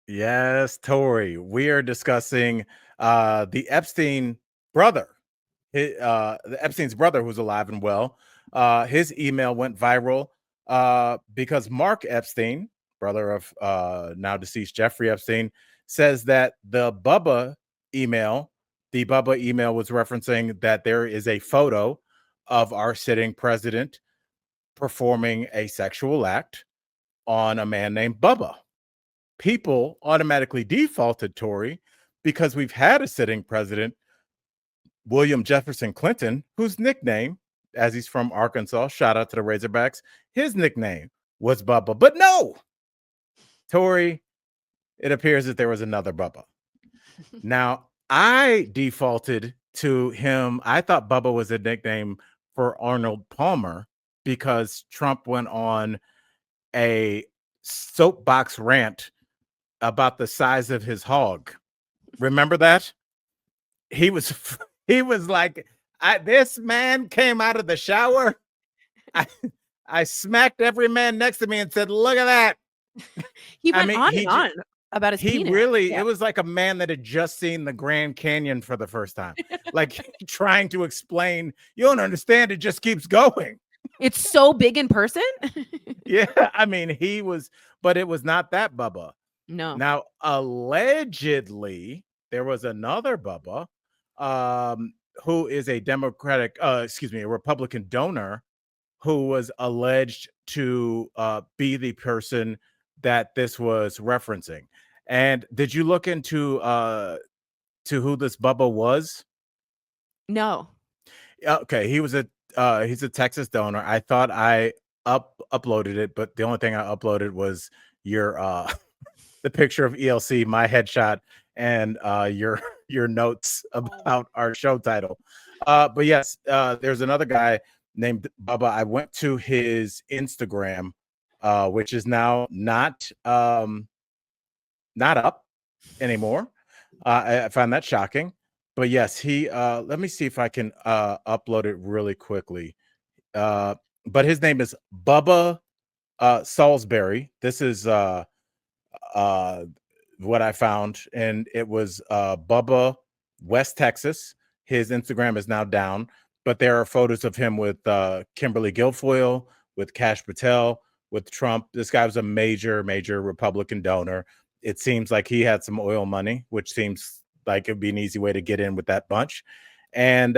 Yes, Tory. We are discussing the Epstein brother. The Epstein's brother, who's alive and well. His email went viral because Mark Epstein, brother of now deceased Jeffrey Epstein, says that the Bubba email was referencing that there is a photo of our sitting president performing a sexual act on a man named Bubba. People automatically defaulted Tory because we've had a sitting president, William Jefferson Clinton, whose nickname, as he's from Arkansas, shout out to the Razorbacks, his nickname was Bubba. But no, Tory, it appears that there was another Bubba. Now, I defaulted to him. I thought Bubba was a nickname for Arnold Palmer because Trump went on a soapbox rant about the size of his hog. Remember that? He was he was like, this man came out of the shower. I I smacked every man next to me and said, "Look at that." He I went mean, on and on about his he penis. really, Yeah. it was like a man that had just seen the Grand Canyon for the first time, like trying to explain, you don't understand, it just keeps going. It's so big in person. Yeah, I mean, he was, but it was not that Bubba. No. Now, allegedly, there was another Bubba, who is a a Republican donor who was alleged to be the person that this was referencing. And did you look into to who this Bubba was? No. Okay, he's a Texas donor. I thought I uploaded it, but the only thing I uploaded was your the picture of ELC, my headshot, and your your notes about our show title. But yes, there's another guy named Bubba. I went to his Instagram, which is now not up anymore. I find that shocking. But yes, he let me see if I can upload it really quickly. But his name is Bubba Salisbury. This is uh what I found, and it was Bubba, West Texas. His Instagram is now down, but there are photos of him with Kimberly Guilfoyle, with Kash Patel, with Trump. This guy was a major Republican donor. It seems like he had some oil money, which seems like it'd be an easy way to get in with that bunch. And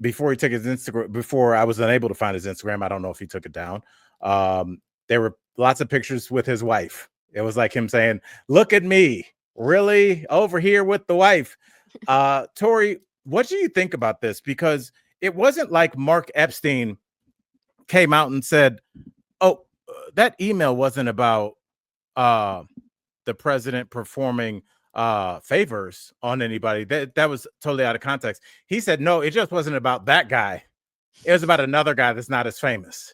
before he took his Instagram, before I was unable to find his Instagram, I don't know if he took it down. There were lots of pictures with his wife. It was like him saying, "Look at me, really over here with the wife." Tori, what do you think about this? Because it wasn't like Mark Epstein came out and said, "Oh, that email wasn't about uh, the president performing favors on anybody." That was totally out of context. He said, "No, it just wasn't about that guy. It was about another guy that's not as famous."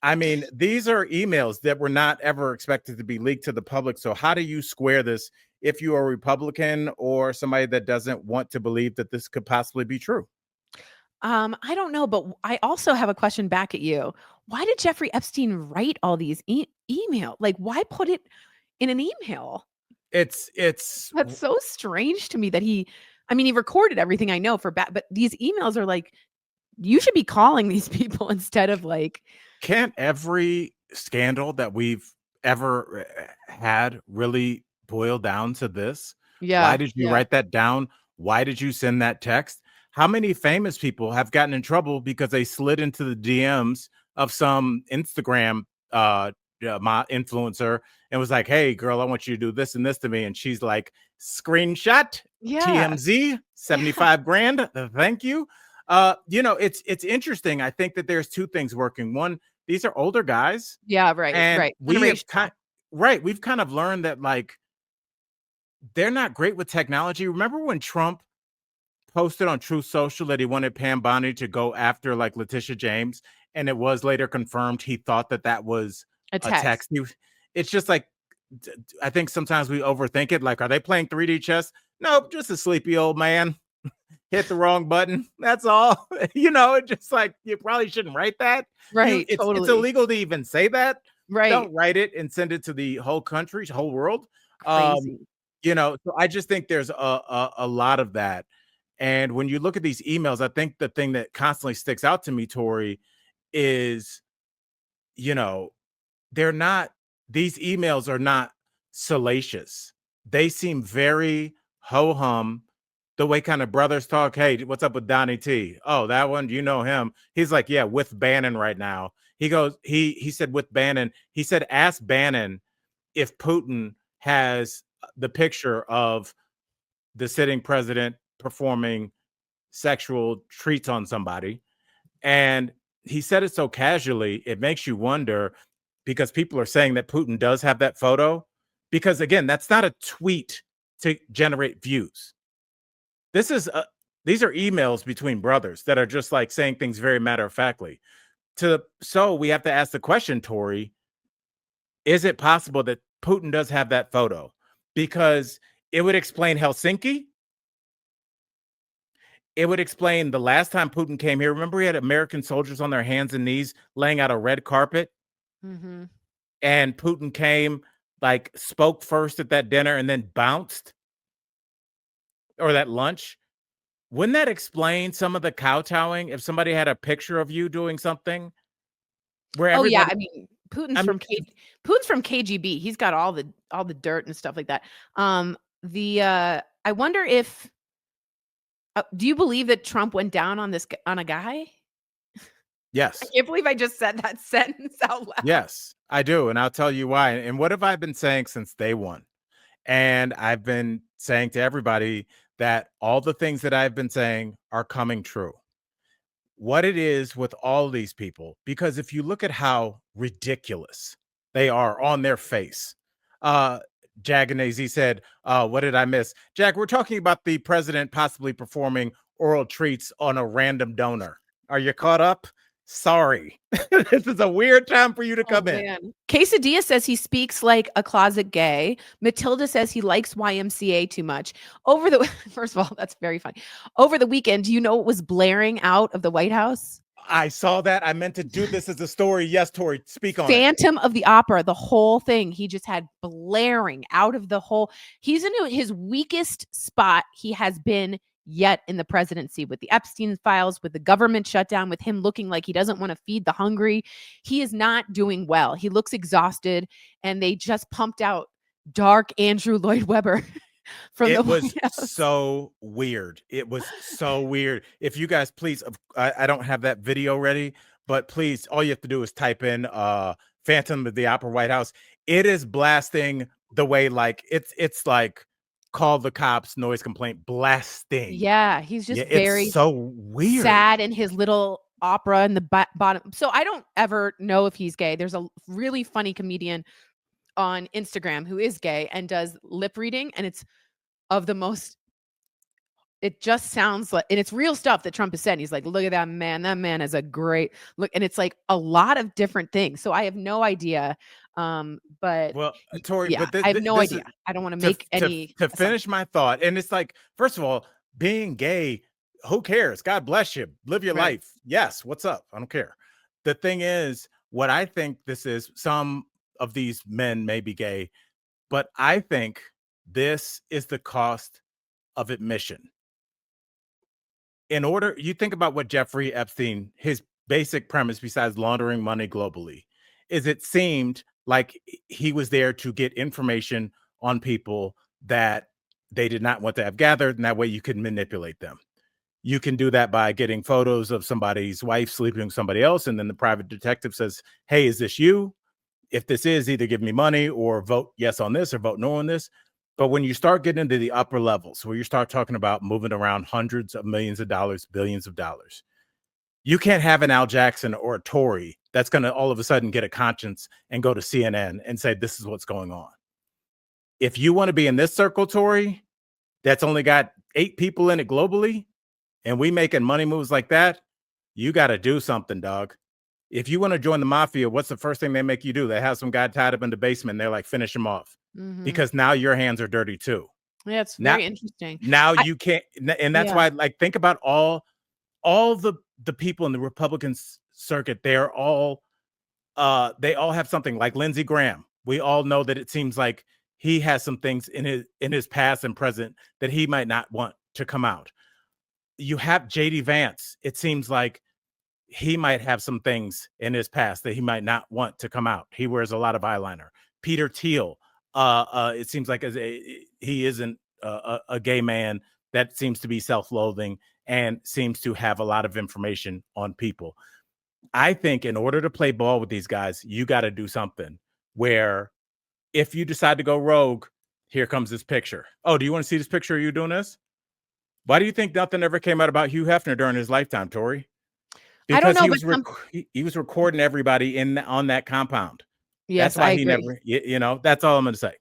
I mean, these are emails that were not ever expected to be leaked to the public. So how do you square this if you are a Republican or somebody that doesn't want to believe that this could possibly be true? I don't know, but I also have a question back at you. Why did Jeffrey Epstein write all these email? Like, why put it in an email? It's That's so strange to me that I mean, he recorded everything I know for but these emails are like, you should be calling these people instead of like, can't every scandal that we've ever had really boil down to this? Why yeah, did you yeah. write that down? Why did you send that text? How many famous people have gotten in trouble because they slid into the DMs of some Instagram my influencer and was like, "Hey, girl, I want you to do this and this to me," and she's like, "Screenshot Yeah. TMZ, Yeah. 75 grand. Thank you." It's interesting. I think that there's two things working. One, these are older guys, Yeah, right, and right. Generational. we've kind of learned that like they're not great with technology. Remember when Trump posted on Truth Social that he wanted Pam Bondi to go after like Letitia James, and it was later confirmed he thought that that was A a text. text. It's just like I think sometimes we overthink it. Like, are they playing 3D chess? Nope, just a sleepy old man hit the wrong button. That's all. It's just like you probably shouldn't write that. Right, It's totally. illegal to even say that. Right. Don't write it and send it to the whole country, whole world. Um, Crazy. so I just think there's a lot of that. And when you look at these emails, I think the thing that constantly sticks out to me, Tori, is, you know, they're not these emails are not salacious. They seem very ho-hum, the way kind of brothers talk. Hey, what's up with Donnie T? Oh, that one, you know him. He's like, yeah, with Bannon right now. He goes, he said with Bannon, he said, ask Bannon if Putin has the picture of the sitting president performing sexual treats on somebody. And he said it so casually, it makes you wonder, because people are saying that Putin does have that photo. Because again, that's not a tweet to generate views. This is these are emails between brothers that are just like saying things very matter of factly. So we have to ask the question, Tori, is it possible that Putin does have that photo? Because it would explain Helsinki. It would explain the last time Putin came here. Remember, he had American soldiers on their hands and knees laying out a red carpet, Mm-hmm. and Putin came, like, spoke first at that dinner and then bounced, or that lunch. Wouldn't that explain some of the kowtowing if somebody had a picture of you doing something where Oh, yeah, everybody? I mean, I mean, Putin's from KGB. He's got all the dirt and stuff like that. I wonder if do you believe that Trump went down on on a guy? I yes, can't believe I just said that sentence out loud. yes, I do, and I'll tell you why. And what have I been saying since day one? And I've been saying to everybody that all the things that I've been saying are coming true. What it is with all these people, because if you look at how ridiculous they are on their face, uh, Jaganese said, what did I miss? Jack, we're talking about the president possibly performing oral treats on a random donor. Are you caught up? Sorry. This is a weird time for you to Oh, come in. man. Quesadilla says he speaks like a closet gay. Matilda says he likes YMCA too much. Over the First of all, that's very funny. Over the weekend, do you know what was blaring out of the White House? I saw that. I meant to do this as a story. Yes, Tori, speak on it. Phantom of the Opera, the whole thing. He just had blaring out of the whole. He's in his weakest spot he has been yet in the presidency, with the Epstein files, with the government shutdown, with him looking like he doesn't want to feed the hungry. He is not doing well. He looks exhausted, and they just pumped out dark Andrew Lloyd Webber from the It White was House. so weird. It was so weird. If you guys please, I don't have that video ready, but please, all you have to do is type in Phantom of the Opera White House. It is blasting the way, like, it's like call the cops, noise complaint, blasting. Yeah, he's Yeah, just it's very so weird. sad in his little opera in the bottom. So I don't ever know if he's gay. There's a really funny comedian on Instagram who is gay and does lip reading, and it's of the most. It just sounds like, and it's real stuff that Trump has said. He's like, "Look at that man. That man is a great look," and it's like a lot of different things. So I have no idea. But Well, Tori, yeah, but I have no this is idea. I don't want to to make any to finish assumptions. my thought, and it's like, first of all, being gay, who cares? God bless you. Live your Right. life. Yes, what's up? I don't care. The thing is, what I think this is, some of these men may be gay, but I think this is the cost of admission. In order, you think about what Jeffrey Epstein, his basic premise besides laundering money globally, is it seemed like he was there to get information on people that they did not want to have gathered, and that way you could manipulate them. You can do that by getting photos of somebody's wife sleeping with somebody else, and then the private detective says, hey, is this you? If this is, either give me money or vote yes on this or vote no on this. But when you start getting into the upper levels, where you start talking about moving around hundreds of millions of dollars, billions of dollars, you can't have an Al Jackson or a Tory that's going to all of a sudden get a conscience and go to CNN and say, this is what's going on. If you want to be in this circle, Tory, that's only got 8 people in it globally, and we making money moves like that, you got to do something, dog. If you want to join the mafia, what's the first thing they make you do? They have some guy tied up in the basement. And they're like, finish him off, Mhm. because now your hands are dirty too. Yeah, it's Now, very interesting. now I you can't, and that's Yeah. why, like, think about all the people in the Republican circuit. They're all they all have something like Lindsey Graham. We all know that it seems like he has some things in his past and present that he might not want to come out. You have JD Vance. It seems like he might have some things in his past that he might not want to come out. He wears a lot of eyeliner. Peter Thiel. It seems like he isn't a gay man that seems to be self-loathing and seems to have a lot of information on people. I think in order to play ball with these guys, you got to do something where if you decide to go rogue, here comes this picture. Oh, do you want to see this picture of you doing this? Why do you think nothing ever came out about Hugh Hefner during his lifetime, Tori? I don't Because know, but he was recording everybody on that compound. yes, That's I why he agree. never, that's all I'm going to say.